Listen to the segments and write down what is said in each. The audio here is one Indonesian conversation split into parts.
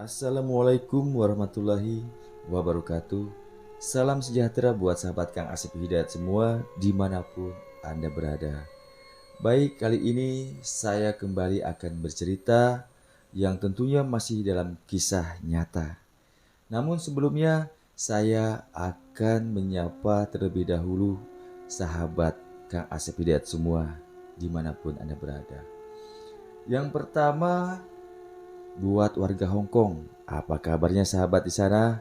Assalamualaikum warahmatullahi wabarakatuh. Salam sejahtera buat sahabat Kang Asep Hidayat semua dimanapun Anda berada. Baik, kali ini saya kembali akan bercerita yang tentunya masih dalam kisah nyata. Namun sebelumnya saya akan menyapa terlebih dahulu sahabat Kang Asep Hidayat semua dimanapun Anda berada. Yang pertama, buat warga Hong Kong, apa kabarnya sahabat di sana?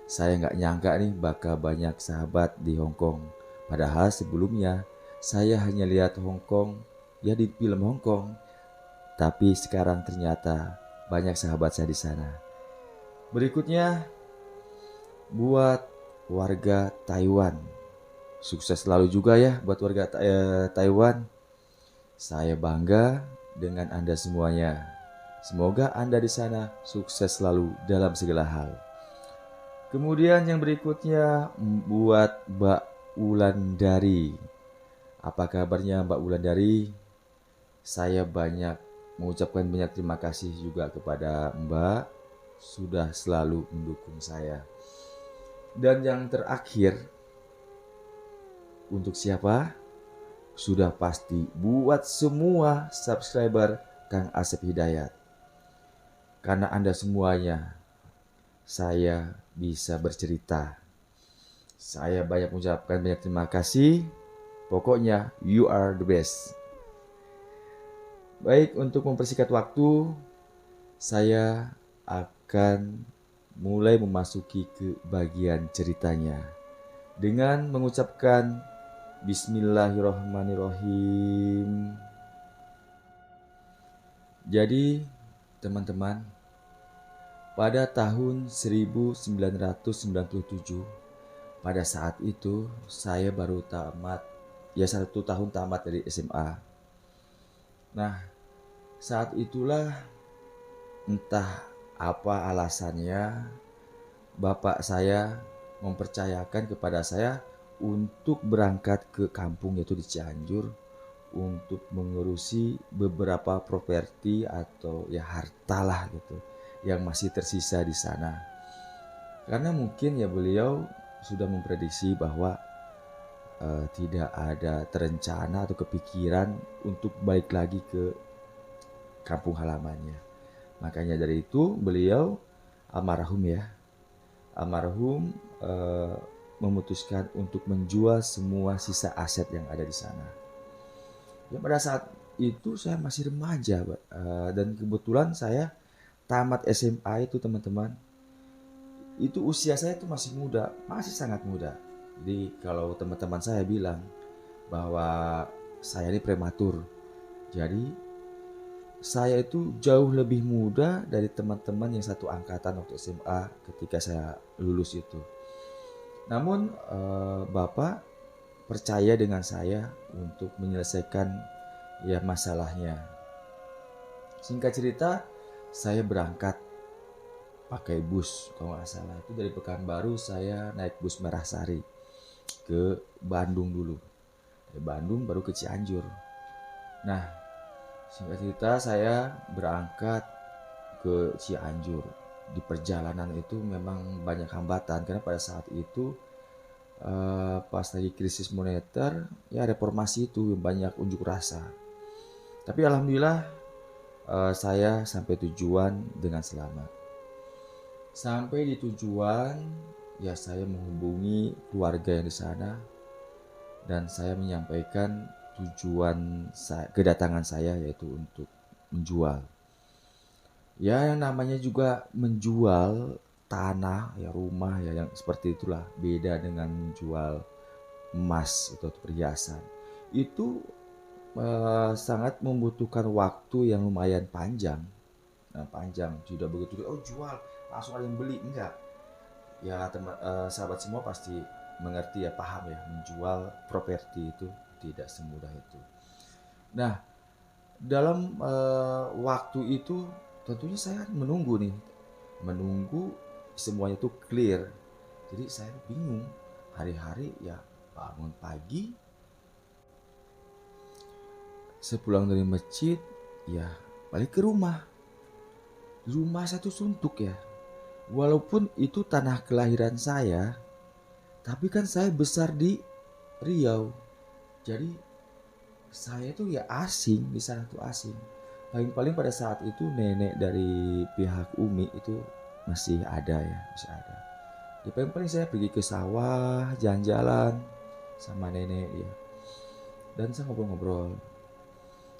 Saya nggak nyangka nih bakal banyak sahabat di Hong Kong. Padahal sebelumnya saya hanya lihat Hong Kong ya di film Hong Kong. Tapi sekarang ternyata banyak sahabat saya di sana. Berikutnya buat warga Taiwan. Sukses selalu juga ya buat warga Taiwan. Saya bangga dengan Anda semuanya. Semoga Anda di sana sukses selalu dalam segala hal. Kemudian yang berikutnya buat Mbak Wulandari. Apa kabarnya Mbak Wulandari? Saya mengucapkan banyak terima kasih juga kepada Mbak sudah selalu mendukung saya. Dan yang terakhir, untuk siapa? Sudah pasti buat semua subscriber Kang Asep Hidayat. Karena Anda semuanya, saya bisa bercerita. Saya mengucapkan banyak terima kasih. Pokoknya, you are the best. Baik, untuk mempersingkat waktu, saya akan mulai memasuki ke bagian ceritanya. Dengan mengucapkan Bismillahirrahmanirrahim. Jadi, teman-teman, pada tahun 1997, pada saat itu saya baru tamat, ya 1 tahun tamat dari SMA. Nah, saat itulah entah apa alasannya, bapak saya mempercayakan kepada saya untuk berangkat ke kampung yaitu di Cianjur untuk mengurusi beberapa properti atau ya harta lah gitu yang masih tersisa di sana. Karena mungkin ya beliau sudah memprediksi bahwa tidak ada terencana atau kepikiran untuk balik lagi ke kampung halamannya. Makanya dari itu beliau almarhum memutuskan untuk menjual semua sisa aset yang ada di sana. Ya pada saat itu saya masih remaja, dan kebetulan saya tamat SMA itu teman-teman. Itu usia saya itu masih muda, masih sangat muda. Jadi kalau teman-teman saya bilang bahwa saya ini prematur. Jadi saya itu jauh lebih muda dari teman-teman yang satu angkatan waktu SMA ketika saya lulus itu. Namun Bapak percaya dengan saya untuk menyelesaikan ya masalahnya. Singkat cerita, saya berangkat pakai bus kalau nggak salah itu dari Pekanbaru saya naik bus Merah Sari ke Bandung dulu. Dari Bandung baru ke Cianjur. Nah, singkat cerita saya berangkat ke Cianjur. Di perjalanan itu memang banyak hambatan karena pada saat itu pas lagi krisis moneter ya reformasi itu banyak unjuk rasa. Tapi alhamdulillah saya sampai tujuan dengan selamat. Sampai di tujuan ya saya menghubungi keluarga yang di sana dan saya menyampaikan kedatangan saya yaitu untuk menjual. Ya yang namanya juga menjual tanah ya rumah ya yang seperti itulah beda dengan menjual emas atau perhiasan. Itu sangat membutuhkan waktu yang lumayan panjang. Nah, panjang sudah begitu oh jual langsung ada yang beli enggak. Ya sahabat semua pasti mengerti ya paham ya menjual properti itu tidak semudah itu. Nah, dalam waktu itu tentunya saya menunggu semuanya itu clear. Jadi saya bingung hari-hari ya bangun pagi sepulang dari masjid ya balik ke rumah. Rumah saya tuh suntuk ya. Walaupun itu tanah kelahiran saya, tapi kan saya besar di Riau. Jadi saya tuh ya asing, di sana tuh asing. Paling-paling pada saat itu nenek dari pihak Umi itu masih ada ya, masih ada. Ya paling-paling saya pergi ke sawah, jalan-jalan sama nenek ya. Dan saya ngobrol-ngobrol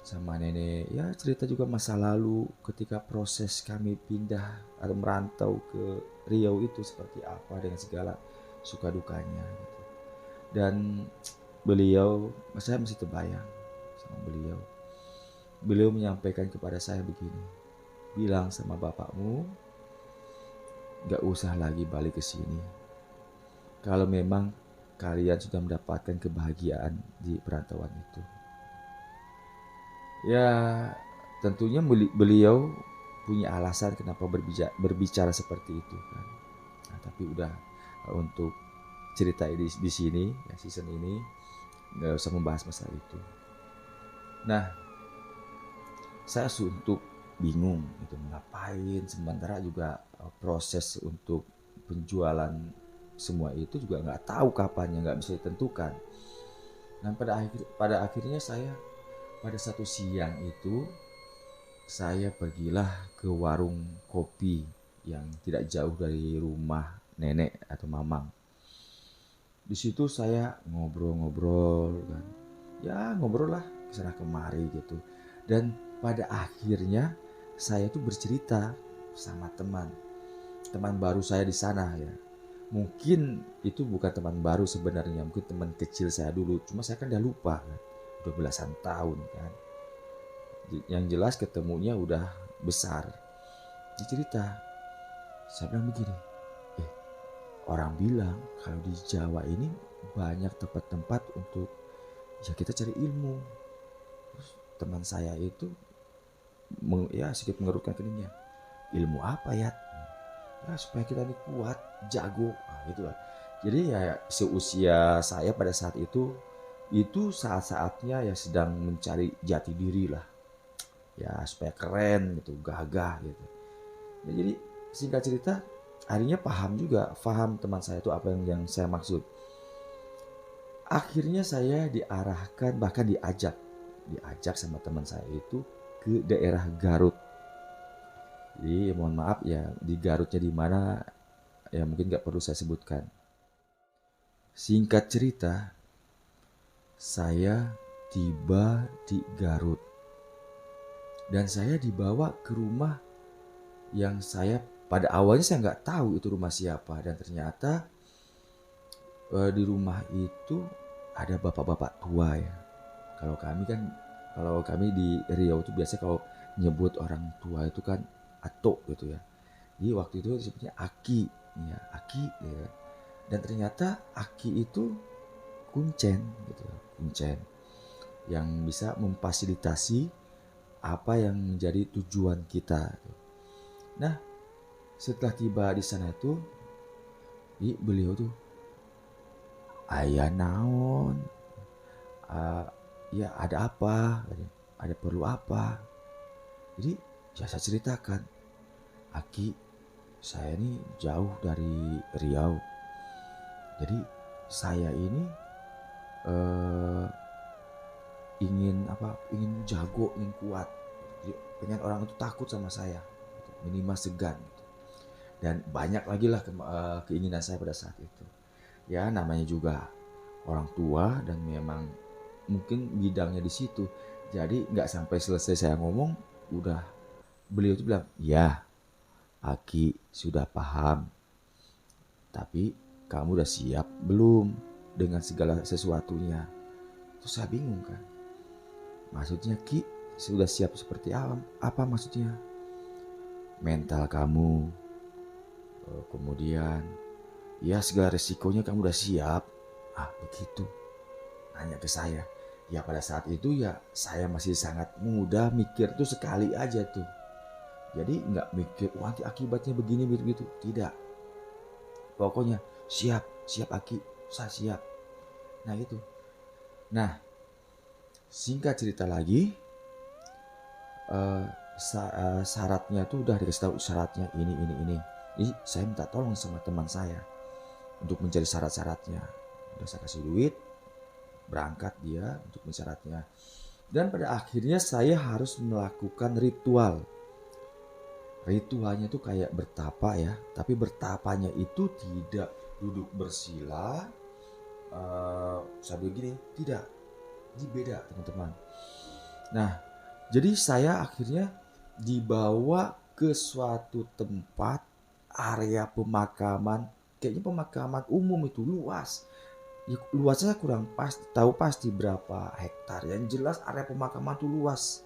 sama nenek. Ya cerita juga masa lalu ketika proses kami pindah atau merantau ke Riau itu seperti apa dengan segala suka dukanya gitu. Dan beliau, saya masih terbayang sama beliau. Beliau menyampaikan kepada saya begini, bilang sama bapakmu, gak usah lagi balik ke sini. Kalau memang kalian sudah mendapatkan kebahagiaan di perantauan itu. Ya, tentunya beliau punya alasan kenapa berbicara seperti itu kan. Nah, tapi udah untuk cerita di sini, ya season ini nggak usah membahas masalah itu. Nah, saya suntuk bingung itu ngapain, sementara juga proses untuk penjualan semua itu juga nggak tahu kapannya, nggak bisa ditentukan. Dan pada akhirnya saya pada satu siang itu saya pergilah ke warung kopi yang tidak jauh dari rumah nenek atau mamang. Di situ saya ngobrol-ngobrol kan, ya ngobrol lah kesana kemari gitu. Dan pada akhirnya saya tuh bercerita sama teman baru saya di sana ya. Mungkin itu bukan teman baru sebenarnya, mungkin teman kecil saya dulu. Cuma saya kan udah lupa kan, udah belasan tahun kan. Yang jelas ketemunya udah besar. Dia cerita, saya bilang begini, orang bilang kalau di Jawa ini banyak tempat-tempat untuk ya kita cari ilmu. Terus teman saya itu ya sedikit mengerutkan keningnya. Ilmu apa ya? Ya supaya kita ini kuat, jago, nah, gitu lah. Jadi ya seusia saya pada saat itu saat-saatnya ya sedang mencari jati diri lah. Ya supaya keren gitu, gagah gitu. Ya, jadi singkat cerita, akhirnya paham teman saya itu apa yang saya maksud. Akhirnya saya diarahkan, bahkan diajak sama teman saya itu ke daerah Garut. Jadi mohon maaf ya, di Garutnya di mana ya mungkin nggak perlu saya sebutkan. Singkat cerita, saya tiba di Garut dan saya dibawa ke rumah yang saya pada awalnya saya nggak tahu itu rumah siapa, dan ternyata di rumah itu ada bapak-bapak tua ya. Kalau kami kan, kalau kami di Riau itu biasa kalau nyebut orang tua itu kan atok gitu ya. Jadi waktu itu disebutnya Aki, ya Aki ya. Dan ternyata Aki itu kuncen gitu, kuncen yang bisa memfasilitasi apa yang menjadi tujuan kita. Nah, setelah tiba di sana itu, beliau tuh ayah naon, uh, ya ada apa, ada perlu apa. Jadi ya saya ceritakan, Aki, saya ini jauh dari Riau. Jadi saya ini uh, ingin apa? Ingin jago, ingin kuat. Jadi pengen orang itu takut sama saya, minimal segan. Dan banyak lagi lah keinginan saya pada saat itu. Ya namanya juga orang tua dan memang mungkin bidangnya di situ. Jadi nggak sampai selesai saya ngomong, udah beliau tuh bilang, ya Aki sudah paham, tapi kamu udah siap belum dengan segala sesuatunya? Terus saya bingung kan, maksudnya Ki sudah siap seperti apa? Apa maksudnya? Mental kamu, kemudian ya segala resikonya kamu udah siap. Ah begitu, nanya ke saya. Ya pada saat itu ya saya masih sangat muda, mikir tuh sekali aja tuh. Jadi nggak mikir, wah nanti akibatnya begini begitu. Tidak. Pokoknya siap, siap Aki, saya siap. Nah itu. Nah, singkat cerita lagi, syaratnya tuh udah dikasih tahu syaratnya ini. Jadi saya minta tolong sama teman saya untuk mencari syarat-syaratnya. Udah saya kasih duit, berangkat dia untuk mencari syaratnya. Dan pada akhirnya saya harus melakukan ritual. Ritualnya tuh kayak bertapa ya, tapi bertapanya itu tidak duduk bersila sambil gini, tidak. Ini beda teman-teman. Nah, jadi saya akhirnya dibawa ke suatu tempat area pemakaman, kayaknya pemakaman umum itu luas. Ya, luasnya kurang pasti, tahu pasti berapa hektar. Yang jelas area pemakaman itu luas.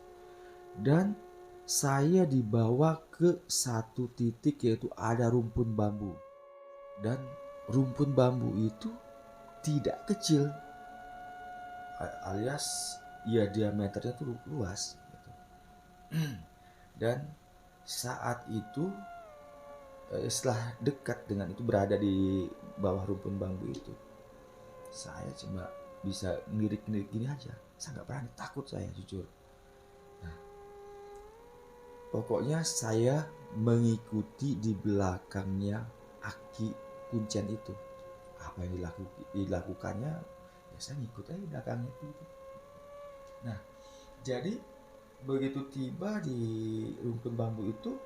Dan saya dibawa ke satu titik yaitu ada rumpun bambu. Dan rumpun bambu itu tidak kecil, alias ya diameternya tuh luas gitu. Dan saat itu setelah dekat dengan itu, berada di bawah rumpun bambu itu, saya cuma bisa ngelirik-ngelirik gini aja. Saya nggak berani, takut saya jujur. Nah, pokoknya saya mengikuti di belakangnya Aki Kuncen itu. Apa yang dilakukannya, ya saya ngikut aja belakangnya itu. Nah, jadi begitu tiba di rumpun bambu itu,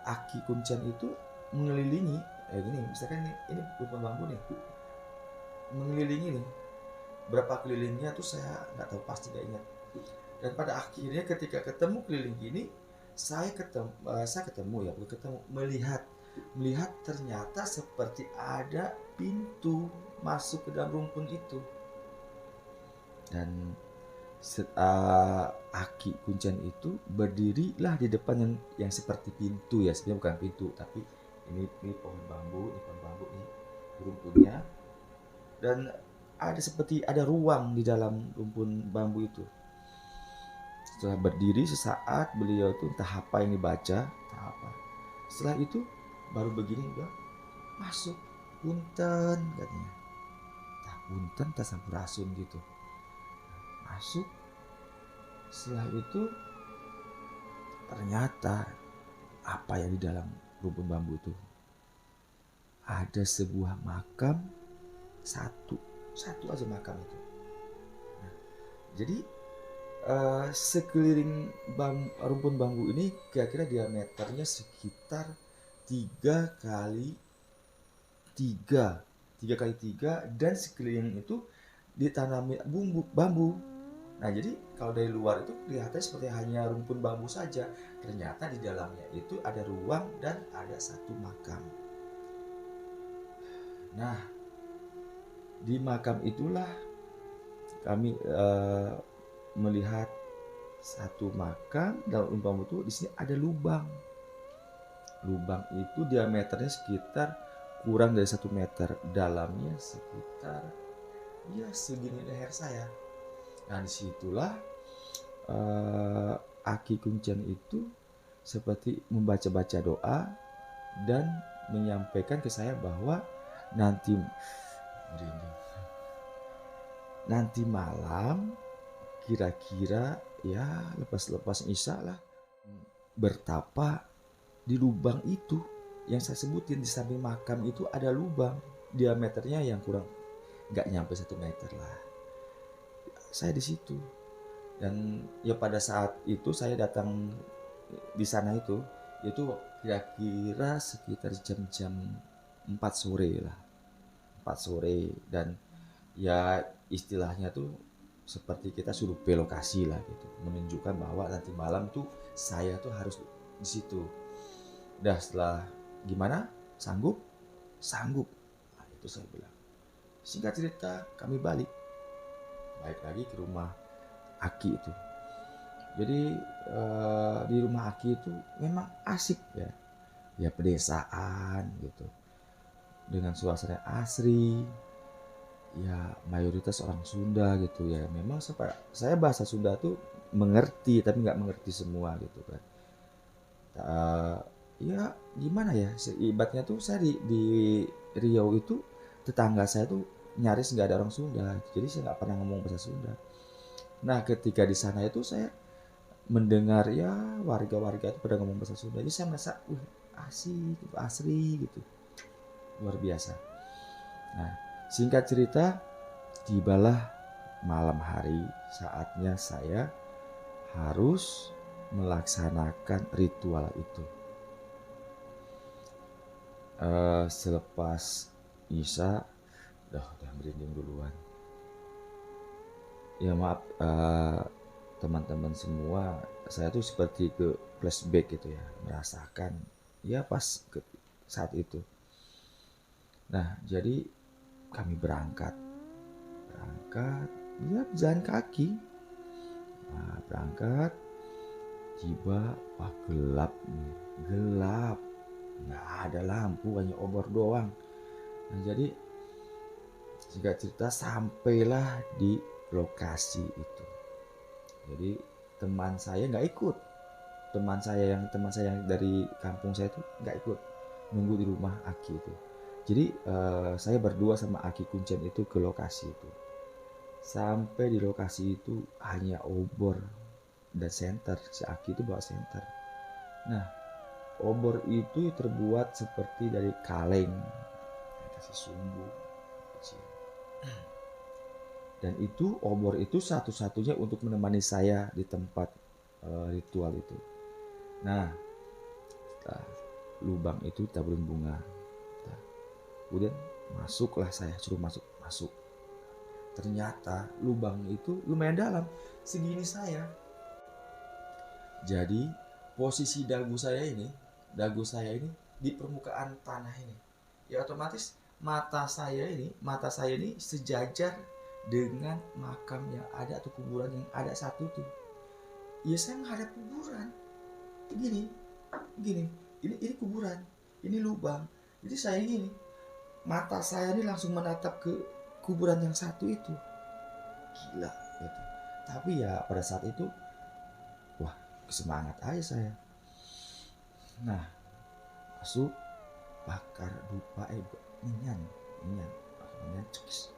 Aki Kuncen itu mengelilingi, gini, misalkan ini rumpun bambu nih, mengelilingi nih, berapa kelilingnya tuh saya nggak tahu pasti, nggak ingat. Dan pada akhirnya ketika ketemu keliling gini, saya ketemu ya, bukan ketemu, melihat ternyata seperti ada pintu masuk ke dalam rumpun itu. Dan Aki Kuncen itu berdirilah di depan yang seperti pintu ya, sebenarnya bukan pintu, tapi ini pohon bambu ini rumpunnya, dan seperti ada ruang di dalam rumpun bambu itu. Setelah berdiri sesaat, beliau tuh entah apa yang dibaca, entah apa. Setelah itu baru begini, udah masuk, punten katanya, entah punten entah sampurasun gitu, masuk. Setelah itu ternyata apa yang di dalam rumpun bambu itu, ada sebuah makam, satu aja makam itu. Nah, jadi sekeliling rumpun bambu ini kira-kira diameternya sekitar 3 kali 3 dan sekeliling itu ditanami bambu. Nah, jadi kalau dari luar itu kelihatannya seperti hanya rumpun bambu saja. Ternyata di dalamnya itu ada ruang dan ada satu makam. Nah, di makam itulah kami melihat satu makam dalam rumpun bambu itu. Di sini ada lubang. Lubang itu diameternya sekitar kurang dari 1 meter, dalamnya sekitar ya segini leher saya. Nah, disitulah Aki Kuncen itu seperti membaca-baca doa dan menyampaikan ke saya bahwa nanti malam kira-kira ya lepas isya lah, bertapa di lubang itu yang saya sebutin. Di samping makam itu ada lubang diameternya yang kurang nggak nyampe 1 meter lah. Saya di situ. Dan ya pada saat itu saya datang di sana itu kira-kira sekitar jam 4 sore lah. 4 sore, dan ya istilahnya tuh seperti kita suruh lokasi lah gitu, menunjukkan bahwa nanti malam tuh saya tuh harus di situ. Dah, setelah gimana, sanggup, nah, itu saya bilang. Singkat cerita, kami balik lagi ke rumah Aki itu. Jadi di rumah Aki itu memang asik ya pedesaan gitu, dengan suasana asri. Ya mayoritas orang Sunda gitu ya. Memang saya bahasa Sunda tuh mengerti, tapi nggak mengerti semua gitu kan. Ya gimana ya, seibatnya tuh saya di Riau itu, tetangga saya tuh nyaris nggak ada orang Sunda, jadi saya nggak pernah ngomong bahasa Sunda. Nah, ketika di sana itu saya mendengar ya warga-warga itu pada ngomong bahasa Sunda, jadi saya merasa asik, asri gitu, luar biasa. Nah, singkat cerita, tibalah malam hari, saatnya saya harus melaksanakan ritual itu. Selepas Isya, udah merinding duluan. Ya maaf teman-teman semua, saya tuh seperti ke flashback gitu ya, merasakan ya pas saat itu. Nah, jadi kami berangkat ya jalan kaki. Nah, berangkat, tiba, wah gelap nih, gelap, nggak ada lampu, hanya obor doang. Nah, jadi singkat cerita sampailah di lokasi itu. Jadi teman saya nggak ikut, teman saya yang dari kampung saya itu nggak ikut, nunggu di rumah Aki itu. Jadi saya berdua sama Aki Kuncen itu ke lokasi itu. Sampai di lokasi itu hanya obor dan senter. Si Aki itu bawa senter. Nah, obor itu terbuat seperti dari kaleng, kasih sumbu kecil. Dan itu obor itu satu-satunya untuk menemani saya di tempat ritual itu. Nah, setelah lubang itu taburin bunga. Nah, kemudian masuklah saya, suruh masuk. Ternyata lubang itu lumayan dalam, segini saya. Jadi posisi dagu saya ini di permukaan tanah ini. Ya otomatis mata saya ini sejajar dengan makam yang ada atau kuburan yang ada satu tuh. Ya saya menghadap kuburan. Gini. Ini kuburan. Ini lubang. Jadi saya gini. Mata saya ini langsung menatap ke kuburan yang satu itu. Gila gitu. Tapi ya pada saat itu wah, semangat aja saya. Nah, masuk, bakar dupa minyan cekis.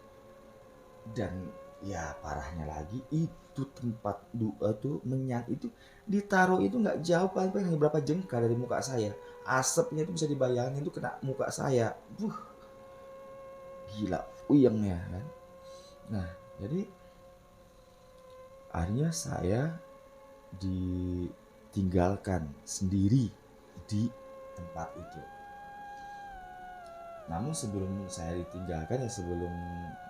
Dan ya parahnya lagi itu tempat doa tuh menyan itu ditaruh itu nggak jauh, paling hanya berapa jengkal dari muka saya. Asapnya itu bisa dibayangin itu kena muka saya. Gila uyengnya kan. Nah, jadi akhirnya saya ditinggalkan sendiri di tempat itu. Namun sebelum saya ditinggalkan ya, sebelum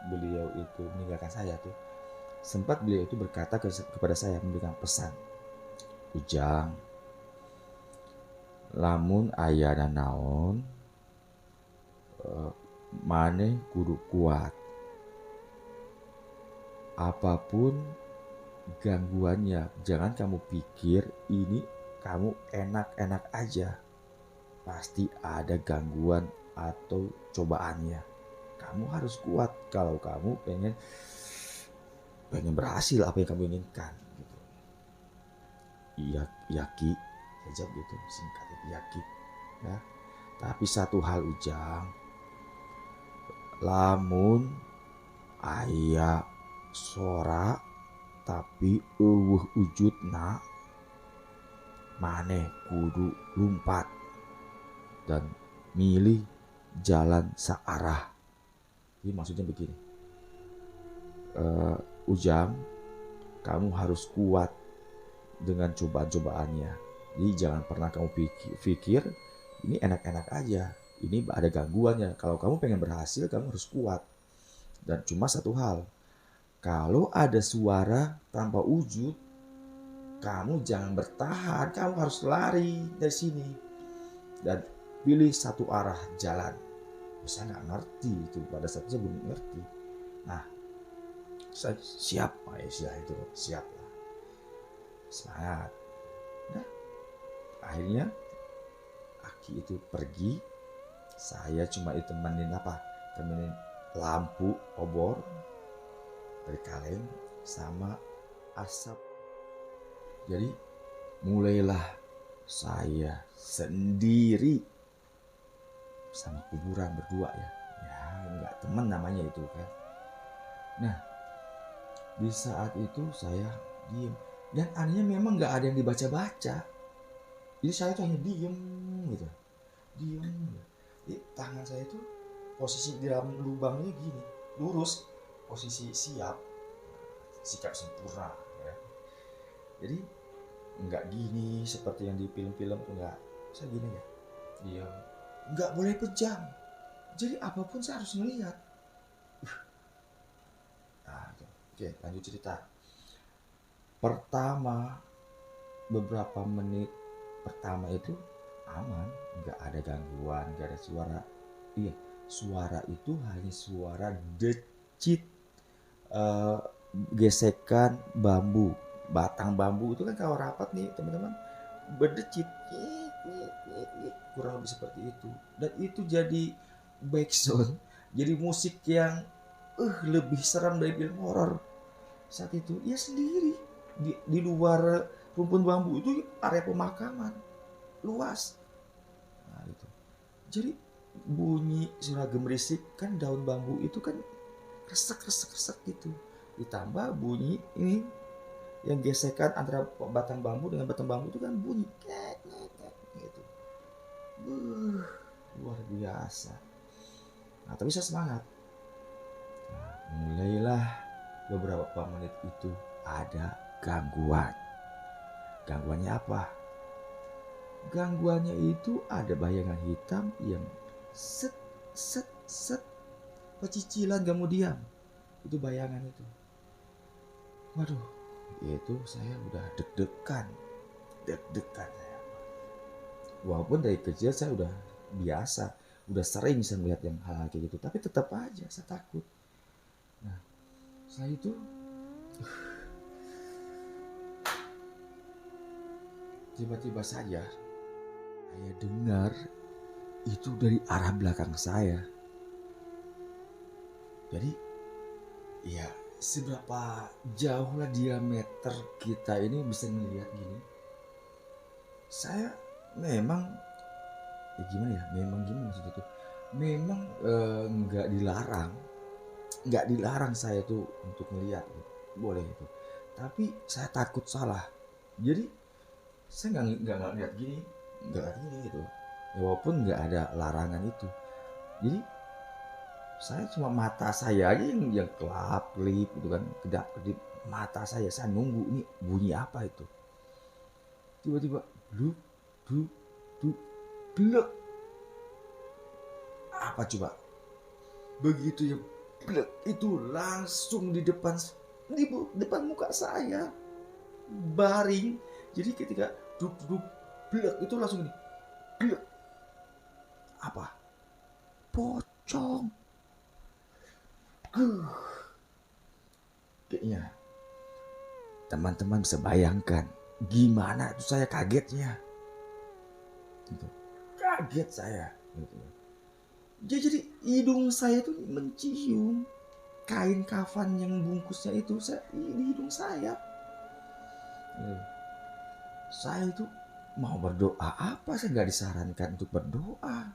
beliau itu meninggalkan saya tuh, sempat beliau itu berkata kepada saya, memberikan pesan, Ujang, lamun aya naon maneh kudu kuat, apapun gangguannya, jangan kamu pikir ini kamu enak-enak aja, pasti ada gangguan atau cobaannya. Kamu harus kuat kalau kamu pengen berhasil apa yang kamu inginkan gitu. Iya, Yaki, saya jawab gitu, singkat Yaki ya. Tapi satu hal Ujang, lamun aya sora tapi wujudna, maneh kudu lumpat dan milih jalan searah. Jadi maksudnya begini, Ujang, kamu harus kuat dengan cobaan-cobaannya. Jadi jangan pernah kamu pikir ini enak-enak aja, ini ada gangguannya. Kalau kamu pengen berhasil, kamu harus kuat. Dan cuma satu hal, kalau ada suara tanpa wujud, kamu jangan bertahan, kamu harus lari dari sini dan pilih satu arah jalan. Saya nggak ngerti itu, pada saat itu saya belum ngerti. Nah, saya siap, Aisyah itu siap lah, semangat. Nah, akhirnya Aki itu pergi, saya cuma temenin lampu obor dari kaleng sama asap. Jadi mulailah saya sendiri sama kuburan berdua ya nggak teman namanya itu kan. Nah, di saat itu saya diem, Dan anehnya memang nggak ada yang dibaca-baca. Jadi saya tuh hanya diem gitu, diem. Jadi tangan saya tuh posisi di dalam lubangnya gini, lurus, posisi siap, sikap sempurna. Ya. Jadi nggak gini seperti yang di film-film, nggak. Saya gini ya, diem. Nggak boleh pejam. Jadi apapun saya harus melihat. Nah, gitu. Oke, lanjut cerita. Pertama, beberapa menit pertama itu aman, nggak ada gangguan, nggak ada suara. Iya, suara itu hanya suara decit, eh, gesekan bambu, batang bambu itu kan kalau rapat nih teman-teman, berdecit, kurang lebih seperti itu. Dan itu jadi backsound, jadi musik yang lebih seram dari film horor. Saat itu ia sendiri di luar rumpun bambu itu area pemakaman luas. Nah, itu. Jadi bunyi suara gemerisik kan, daun bambu itu kan resek resek resek gitu. Ditambah bunyi ini yang gesekan antara batang bambu dengan batang bambu itu kan bunyi gitu. Luar biasa. Nah, tapi saya semangat. Nah, mulailah beberapa menit itu ada gangguan. Gangguannya apa? Gangguannya itu ada bayangan hitam yang set set set, pecicilan gak mau diam. Itu bayangan itu. Waduh, itu saya udah deg-degan saya. Walaupun dari kecil saya udah biasa, udah sering saya melihat yang hal-hal kayak gitu, tapi tetap aja saya takut. Nah, setelah itu tiba-tiba saja saya dengar itu dari arah belakang saya. Jadi ya seberapa jauh lah diameter kita ini bisa melihat gini. Saya memang ya gimana ya, memang gimana maksudnya tuh, memang nggak dilarang saya tuh untuk melihat gitu. Boleh itu, tapi saya takut salah. Jadi saya nggak lihat gini, nggak lihat gini gitu ya, walaupun nggak ada larangan itu. Jadi saya cuma mata saya aja yang kelap kelip gitu kan, kedap kedip mata saya nunggu ini bunyi apa itu. Tiba-tiba bluk bluk bluk bluk, apa coba, begitu ya bluk itu langsung di depan muka saya baring. Jadi ketika duk duk bluk itu langsung ini bluk, apa, pocong. Kayaknya teman-teman bisa bayangkan gimana itu saya kagetnya gitu. Kaget saya gitu. Jadi hidung saya itu mencium kain kafan yang bungkusnya itu di hidung saya gitu. Saya itu mau berdoa apa, saya nggak disarankan untuk berdoa.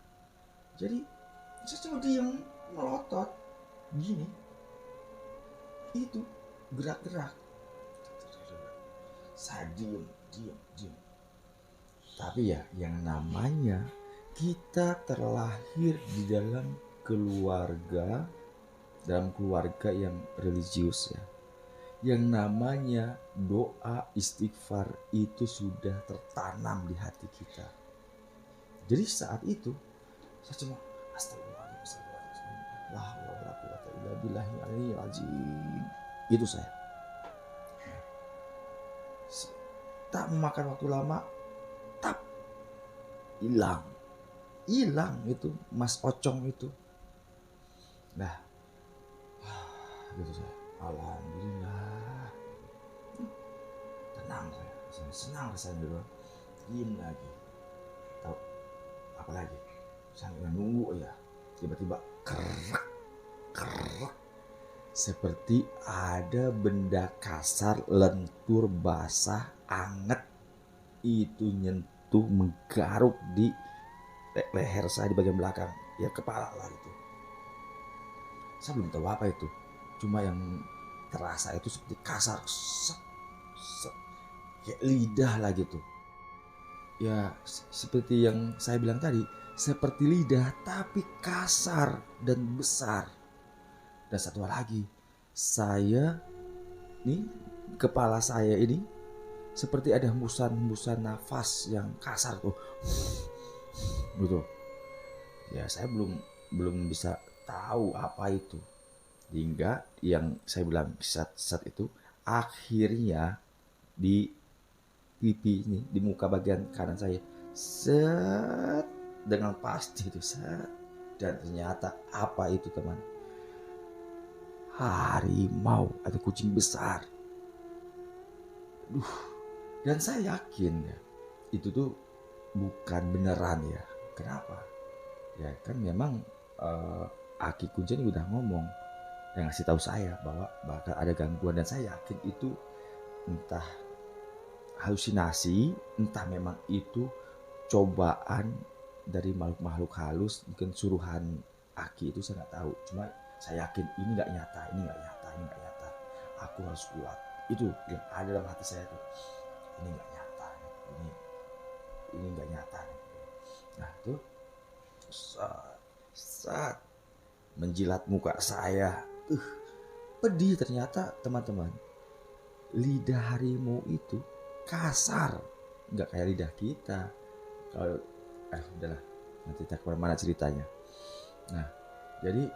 Jadi saya cuma diam melotot gini, itu gerak-gerak. Saya diem. Tapi ya yang namanya kita terlahir di dalam keluarga yang religius ya. Yang namanya doa istighfar itu sudah tertanam di hati kita. Jadi saat itu saya cuma astagfirullahaladzim. Itu saya. Tak memakan waktu lama, tap, hilang itu Mas Ocong itu. Nah, gitu saya. Alhamdulillah. Tenang saya. Senang rasanya dulu. Diem lagi. Tahu apa lagi? Saya nunggu ya. Tiba-tiba kerak. Seperti ada benda kasar, lentur, basah, anget itu nyentuh, menggaruk di leher saya di bagian belakang, ya kepala lah itu. Saya belum tahu apa itu, cuma yang terasa itu seperti kasar, set, set. kayak lidah lah gitu. Ya seperti yang saya bilang tadi, seperti lidah tapi kasar dan besar. Dan satu hal lagi, saya nih, kepala saya ini seperti ada hembusan-hembusan nafas yang kasar tuh. Gitu. Ya saya belum bisa tahu apa itu. Hingga yang saya bilang saat itu akhirnya di pipi ini, di muka bagian kanan saya, set, dengan pasti itu set. Dan ternyata apa itu teman? Harimau atau kucing besar. Dan saya yakin ya, itu tuh bukan beneran ya. Kenapa? Ya kan memang Aki Kuncen udah ngomong, yang ngasih tahu saya bahwa bakal ada gangguan, dan saya yakin itu entah halusinasi, entah memang itu cobaan dari makhluk-makhluk halus, mungkin suruhan Aki itu saya nggak tahu. Cuma saya yakin ini nggak nyata, ini nggak nyata, ini nggak nyata. Aku harus kuat. Itu yang ada dalam hati saya tuh. Ini nggak nyata, ini nggak nyata. Nah tuh saat menjilat muka saya, pedih ternyata teman-teman. Lidah harimau itu kasar, nggak kayak lidah kita. Kalau udahlah, nanti kita kemana-mana ceritanya. Nah jadi,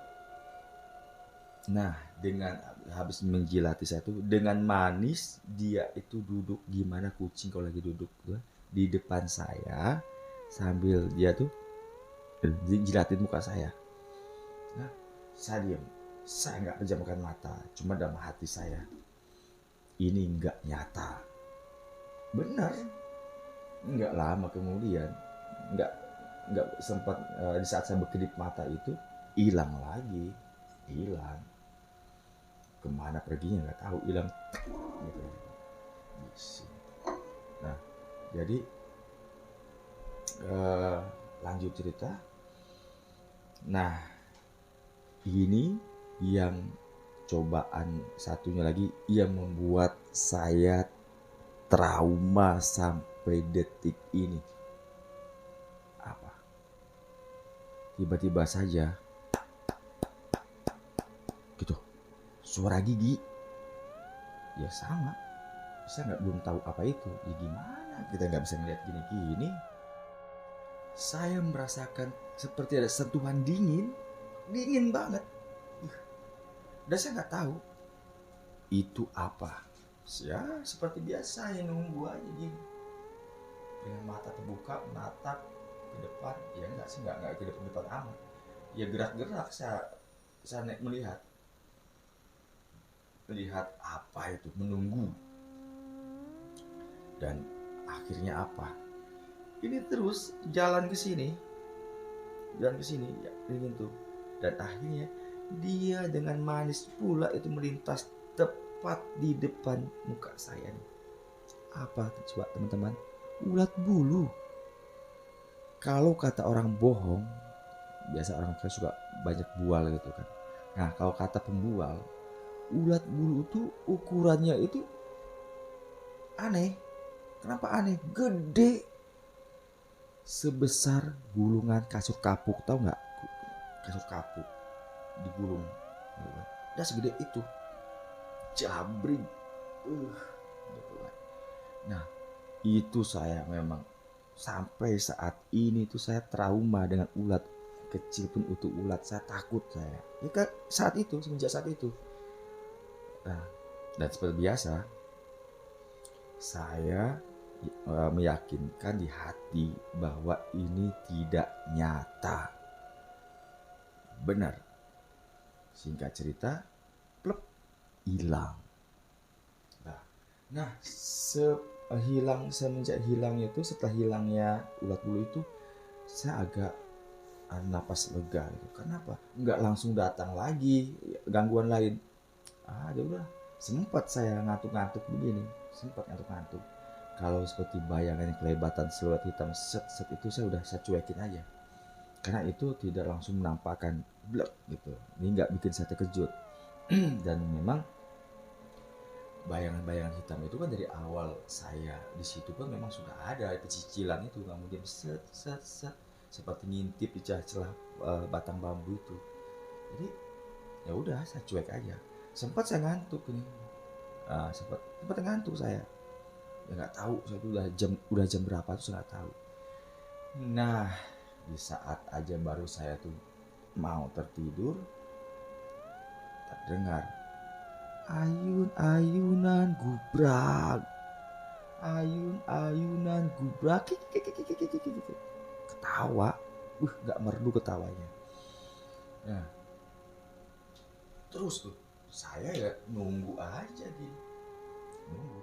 dengan habis menjilati saya tuh dengan manis, dia itu duduk gimana kucing kalau lagi duduk tuh di depan saya sambil dia tuh jilatin muka saya. Nah, saya diam, saya nggak pejamkan mata, cuma dalam hati saya, ini nggak nyata. Benar, nggak lama kemudian, nggak sempat di saat saya berkedip mata itu hilang lagi, hilang. Kemana perginya nggak tahu, hilang gitu. Nah jadi lanjut cerita. Nah ini yang cobaan satunya lagi yang membuat saya trauma sampai detik ini. Apa? Tiba-tiba saja gitu, suara gigi. Ya sama, saya belum tahu apa itu. Ya gimana kita nggak bisa ngeliat gini-gini. Saya merasakan seperti ada sentuhan dingin banget. Dan saya nggak tahu itu apa. Ya seperti biasa, yang nunggu aja gini, dengan mata terbuka menatap ke depan. Ya enggak sih, nggak ke depan amat. Ya gerak-gerak saya melihat apa itu, menunggu. Dan akhirnya apa? Ini terus jalan ke sini, ya ini tuh. Dan akhirnya dia dengan manis pula itu melintas tepat di depan muka saya nih. Apa coba teman-teman? Ulat bulu. Kalau kata orang bohong, biasa orang kan suka banyak bual gitu kan. Nah kalau kata pembual, ulat bulu itu ukurannya itu aneh. Kenapa aneh? Gede, sebesar gulungan kasur kapuk. Tahu nggak kasur kapuk digulung? Udah segede itu, jabring. Nah itu saya memang sampai saat ini tuh saya trauma dengan ulat. Kecil pun itu ulat saya takut saya. Ya kan semenjak saat itu. Nah, dan seperti biasa saya meyakinkan di hati bahwa ini tidak nyata. Benar. Singkat cerita, plep, hilang. Nah, semenjak hilangnya itu, setelah hilangnya ulat bulu itu, saya agak napas lega gitu. Kenapa? Nggak langsung datang lagi gangguan lain. Ya udah, sempat saya ngantuk-ngantuk begini, kalau seperti bayangan yang kelebatan siluet hitam set itu saya cuekin aja, karena itu tidak langsung menampakkan blek gitu. Ini nggak bikin saya terkejut. Dan memang bayangan-bayangan hitam itu kan dari awal saya di situ kan memang sudah ada pecicilan itu, nggak mungkin set set set seperti ngintip di celah-celah batang bambu itu. Jadi ya udah saya cuek aja. Sempat saya ngantuk ini, sempat sempat ngantuk saya. Ya nggak tahu saya itu udah jam berapa tuh saya nggak tahu. Nah, di saat aja baru saya tuh mau tertidur, terdengar ayun-ayunan gubrak, ayun-ayunan gubrak, ketawa, nggak merdu ketawanya. Nah, terus tuh saya ya nunggu aja gitu, nunggu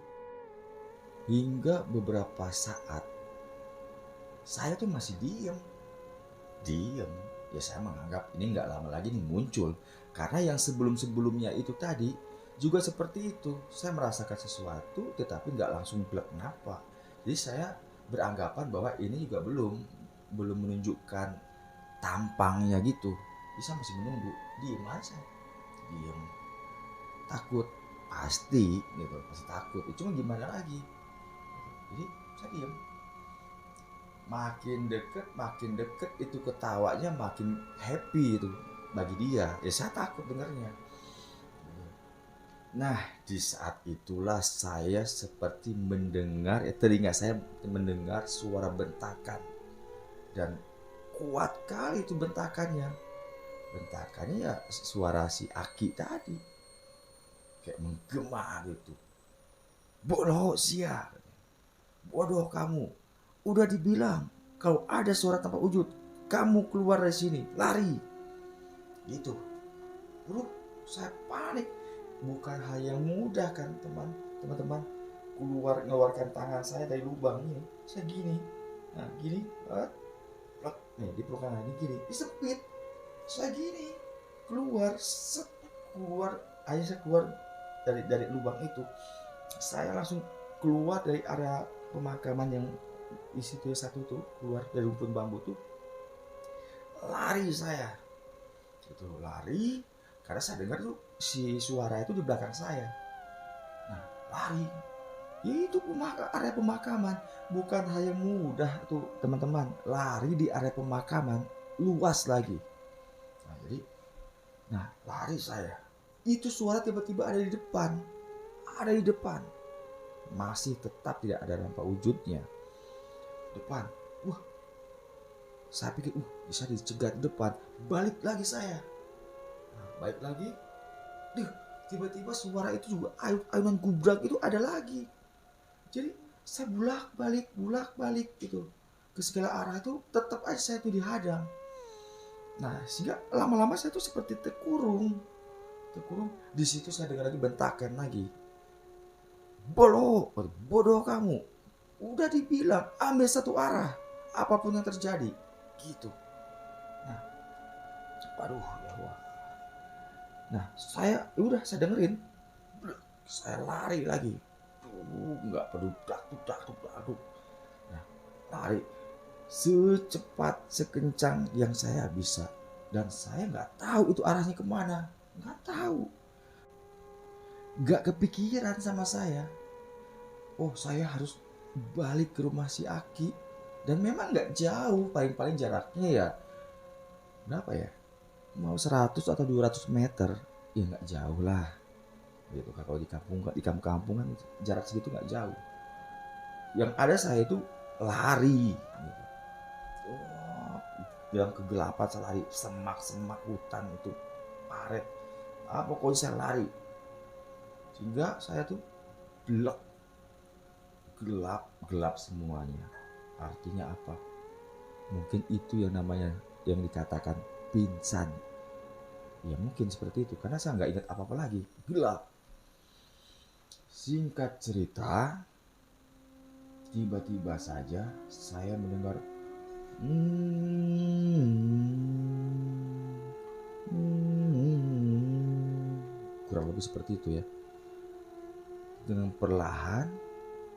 hingga beberapa saat saya tuh masih diem, diem. Ya saya menganggap ini nggak lama lagi nih muncul, karena yang sebelum-sebelumnya itu tadi juga seperti itu. Saya merasakan sesuatu tetapi nggak langsung blek kenapa. Jadi saya beranggapan bahwa ini juga belum menunjukkan tampangnya gitu. Jadi saya masih menunggu, diem aja, diem. Takut pasti gitu, pasti takut. Cuma gimana lagi? Jadi saya diem. Makin deket itu ketawanya makin happy itu bagi dia. Ya saya takut dengarnya. Nah, di saat itulah saya seperti mendengar, telinga saya mendengar suara bentakan. Dan kuat kali itu bentakannya. Bentakannya ya suara si Aki tadi. Kayak menggema gitu. Bodoh sia. Bodoh kamu. Udah dibilang kalau ada suara tanpa wujud, kamu keluar dari sini, lari. Gitu. Bro, saya panik. Bukan hal yang mudah kan teman-teman. Ngeluarkan tangan saya dari lubang ini. Saya gini. Nah, gini. Nih, di peluk kanan ini gini. Disepit. Saya gini. Keluar. Keluar. Aja saya keluar dari lubang itu. Saya langsung keluar dari area pemakaman yang di situ satu tuh, keluar dari rumpun bambu tuh, lari saya itu, lari karena saya dengar tuh si suara itu di belakang saya. Nah, lari itu area pemakaman, bukan hal yang mudah tuh teman-teman, lari di area pemakaman luas lagi. Nah, jadi lari saya, itu suara tiba-tiba ada di depan, masih tetap tidak ada nampak wujudnya. Depan, saya pikir bisa dicegat depan, balik lagi saya. Nah, balik lagi, tiba-tiba suara itu juga ayunan gubrak itu ada lagi. Jadi saya bulak balik gitu ke segala arah, itu tetap aja saya tuh dihadang. Nah, sehingga lama-lama saya tuh seperti terkurung. Di situ saya dengar lagi bentakan lagi. Bodoh kamu. Udah dibilang ambil satu arah, apapun yang terjadi, gitu. Nah, aduh ya Allah. Nah, saya dengerin, saya lari lagi. Nggak perlu dakduk. Nah, lari secepat sekencang yang saya bisa, dan saya nggak tahu itu arahnya kemana, nggak tahu, nggak kepikiran sama saya. Saya harus balik ke rumah si Aki, dan memang nggak jauh, paling jaraknya ya berapa ya, mau 100 atau 200 meter, ya nggak jauh lah gitu. Kalau di kampung kan jarak segitu nggak jauh. Yang ada saya itu lari gitu. Dalam kegelapan saya lari, semak hutan itu, paret, pokoknya saya lari sehingga saya tuh gelap semuanya. Artinya apa? Mungkin itu yang namanya, yang dikatakan pingsan. Ya mungkin seperti itu, karena saya nggak ingat apa-apa lagi, gelap. Singkat cerita, tiba-tiba saja saya mendengar kurang lebih seperti itu ya. Dengan perlahan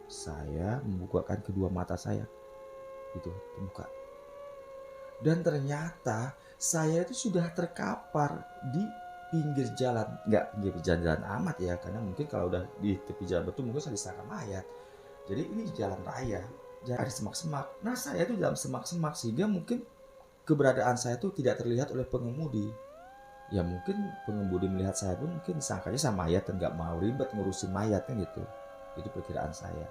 saya membukakan kedua mata saya, itu terbuka, dan ternyata saya itu sudah terkapar di pinggir jalan, nggak pinggir jalan amat ya, karena mungkin kalau udah di tepi jalan betul mungkin saya disangka mayat. Jadi ini jalan raya, jalan ada semak-semak. Nah saya itu dalam semak-semak sehingga mungkin keberadaan saya itu tidak terlihat oleh pengemudi. Ya mungkin pengemudi melihat saya pun mungkin sangkanya sama mayat dan nggak mau ribet ngurusin mayat kan gitu. Itu perkiraan saya.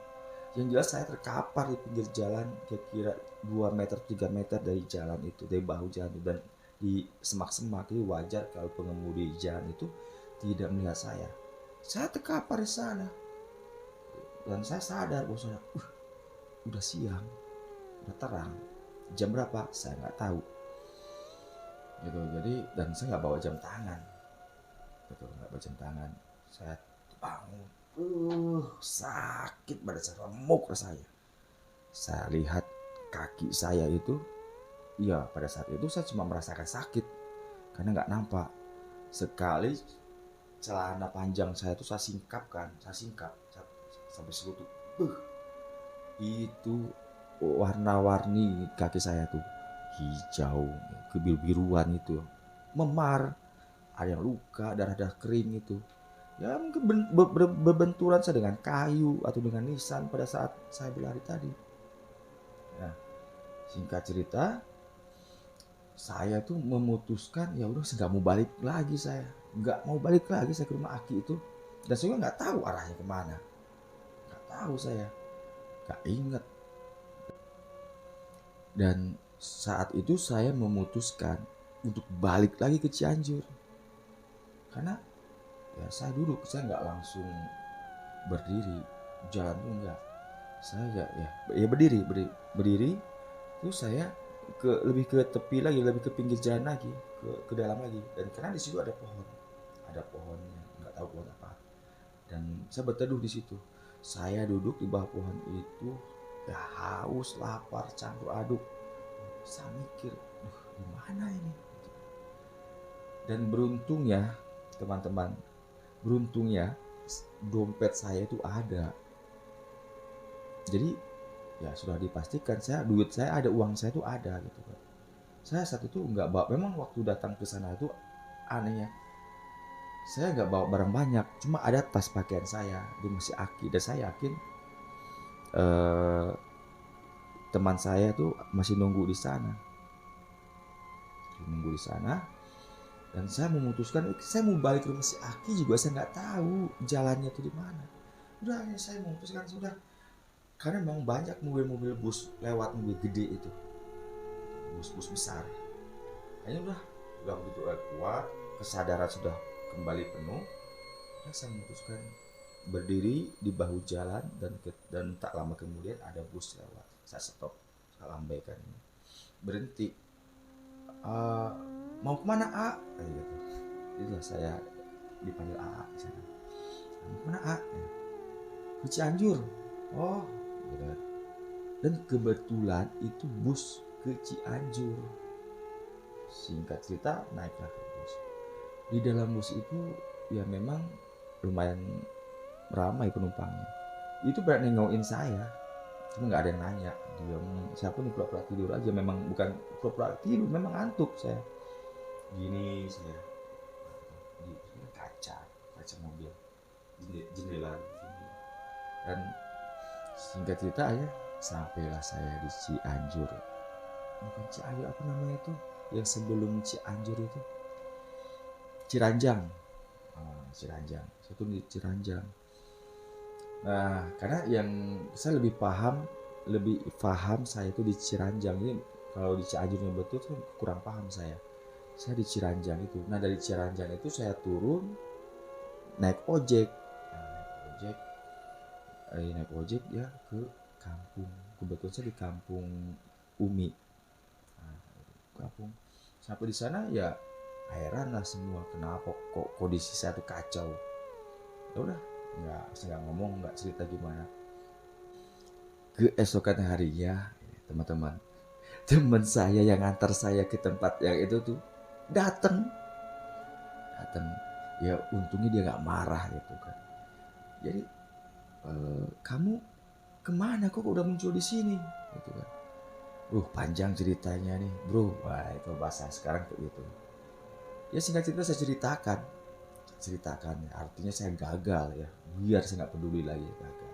Yang jelas saya terkapar di pinggir jalan kira-kira 2 meter 3 meter dari jalan itu, dari bahu jalan itu, dan di semak-semak. Jadi wajar kalau pengemudi jalan itu tidak melihat saya. Saya terkapar di sana dan saya sadar bahwa udah siang, udah terang. Jam berapa? Saya nggak tahu. Gitu. Jadi dan saya nggak bawa jam tangan. Betul, nggak bawa jam tangan. Saya bangun. Sakit pada saya, remuk rasanya. Saya lihat kaki saya itu, ya pada saat itu saya cuma merasakan sakit karena nggak nampak. Sekali celana panjang saya itu saya singkapkan, sampai selutut. Itu warna-warni kaki saya tuh hijau, kebiru-biruan itu, memar, ada yang luka, darah-darah kering itu. Ya mungkin berbenturan saya dengan kayu atau dengan nisan pada saat saya berlari tadi. Nah, singkat cerita, saya tuh memutuskan ya udah saya nggak mau balik lagi, saya nggak mau balik lagi saya ke rumah Aki itu, dan saya juga nggak tahu arahnya kemana, nggak tahu, saya nggak ingat. Dan saat itu saya memutuskan untuk balik lagi ke Cianjur karena ya saya duduk, saya nggak langsung berdiri jalan tuh enggak, saya ya berdiri terus saya lebih ke tepi lagi, lebih ke pinggir jalan lagi, ke dalam lagi, dan karena di situ ada pohonnya, nggak tahu pohon apa, dan saya berteduh di situ. Saya duduk di bawah pohon itu, ya haus, lapar, campur aduk. Saya mikir, gimana ini? Dan beruntungnya, teman-teman, dompet saya itu ada. Jadi ya sudah dipastikan duit saya ada, uang saya itu ada gitu kan. Saya saat itu nggak bawa, memang waktu datang ke sana itu anehnya saya nggak bawa barang banyak, cuma ada tas pakaian saya di masih Aki, dan saya yakin eh, teman saya tuh masih nunggu di sana, dan saya memutuskan saya mau balik ke rumah si Aki juga, saya nggak tahu jalannya tuh di mana. Udah hanya saya memutuskan sudah, karena memang banyak mobil-mobil bus lewat, mobil gede itu, bus-bus besar. Hanya udah begitu keluar, kesadaran sudah kembali penuh, dan saya memutuskan berdiri di bahu jalan, dan tak lama kemudian ada bus lewat. Saya stop, saya lambaikan, berhenti. Mau kemana A? Kayak gitu. Itulah saya dipanggil A di sana. Mau kemana A? Ke Cianjur. Oh, gitu. Dan kebetulan itu bus ke Cianjur. Singkat cerita, naiklah ke bus. Di dalam bus itu ya memang lumayan ramai penumpangnya. Itu berani nengokin saya, cuma nggak ada yang nanya. Siapa nih, pura-pura tidur aja, memang bukan pura-pura tidur, memang ngantuk saya. Gini saya di kaca mobil, jendela. Dan singkat cerita ya, sampailah saya di Cianjur. Bukan Cianjur, apa namanya itu yang sebelum Cianjur itu, Ciranjang. Ciranjang, saya tuh di Ciranjang. Nah, karena yang saya lebih paham saya itu di Ciranjang. Ini kalau di Cianjur yang betul tuh kurang paham saya. Saya di Ciranjang itu. Nah, dari Ciranjang itu saya turun naik ojek. Naik ojek ya ke kampung. Kebetulan saya di kampung Umi. Nah, kampung. Sampai di sana ya heran lah semua, kenapa kok kondisi saya tuh kacau. Ya udah, saya nggak ngomong, nggak cerita gimana. Keesokan harinya, teman-teman, teman saya yang antar saya ke tempat yang itu tuh datang. Ya untungnya dia nggak marah gitu kan. Jadi kamu kemana, kok udah muncul di sini gitu kan. Panjang ceritanya nih bro. Wah, itu bahasa sekarang kayak gitu. Ya singkat cerita saya ceritakan ya, artinya saya gagal ya, biar saya nggak peduli lagi ya, gagal.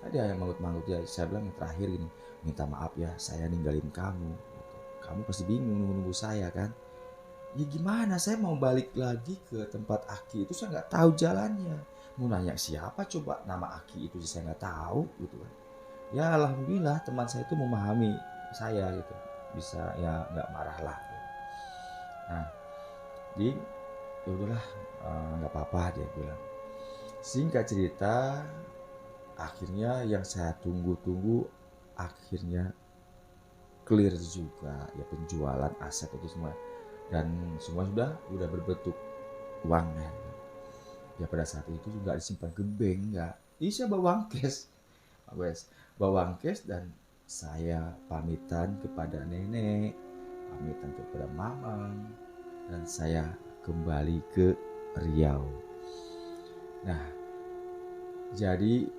Ada yang mangut-mangut ya, saya bilang yang terakhir gini, minta maaf ya saya ninggalin kamu gitu. Kamu pasti bingung nunggu-nunggu saya kan. Ya gimana, saya mau balik lagi ke tempat Aki itu saya nggak tahu jalannya. Mau nanya siapa coba, nama Aki itu saya nggak tahu gitu kan. Ya alhamdulillah teman saya itu memahami saya gitu, bisa ya nggak marah lah gitu. Nah jadi ya udahlah, nggak apa-apa dia bilang. Singkat cerita, akhirnya yang saya tunggu-tunggu akhirnya clear juga ya, penjualan aset itu semua, dan semua udah berbentuk uang ya. Ya pada saat itu juga disimpan ke bank, nggak bisa bawa uang cash, wes bawa uang cash. Dan saya pamitan kepada nenek, pamitan kepada mamang, dan saya kembali ke Riau. Nah jadi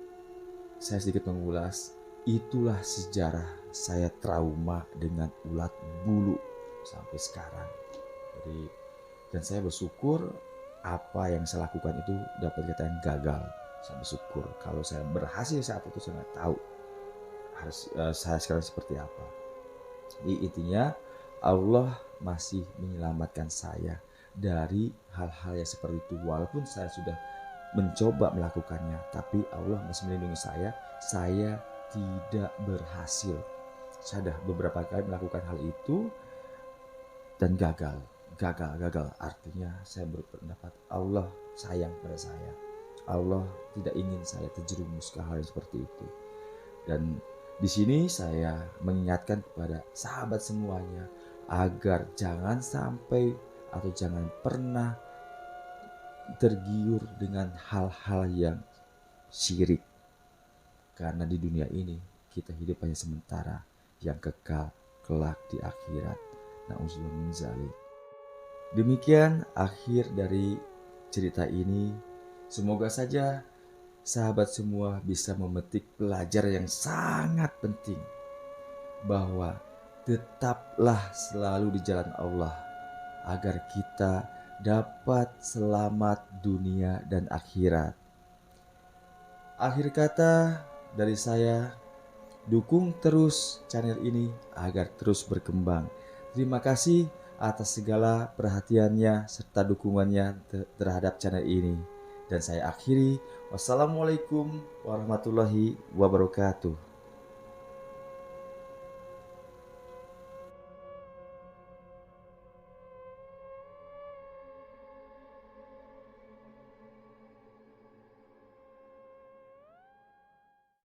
saya sedikit mengulas, itulah sejarah saya trauma dengan ulat bulu sampai sekarang. Jadi dan saya bersyukur apa yang saya lakukan itu dapat dikatakan gagal. Saya bersyukur kalau saya berhasil saat itu, saya nggak tahu harus saya sekarang seperti apa. Jadi intinya Allah masih menyelamatkan saya dari hal-hal yang seperti itu. Walaupun saya sudah mencoba melakukannya, tapi Allah masih melindungi saya. Saya tidak berhasil. Saya sudah beberapa kali melakukan hal itu dan gagal. Gagal. Artinya saya berpendapat Allah sayang pada saya. Allah tidak ingin saya terjerumus ke hal yang seperti itu. Dan di sini saya mengingatkan kepada sahabat semuanya agar jangan sampai atau jangan pernah tergiur dengan hal-hal yang syirik. Karena di dunia ini kita hidup hanya sementara, yang kekal kelak di akhirat. Na'udzubillah min dzalik. Demikian akhir dari cerita ini. Semoga saja sahabat semua bisa memetik pelajaran yang sangat penting, bahwa tetaplah selalu di jalan Allah agar kita dapat selamat dunia dan akhirat. Akhir kata dari saya, dukung terus channel ini agar terus berkembang. Terima kasih atas segala perhatiannya serta dukungannya terhadap channel ini. Dan saya akhiri, wassalamualaikum warahmatullahi wabarakatuh.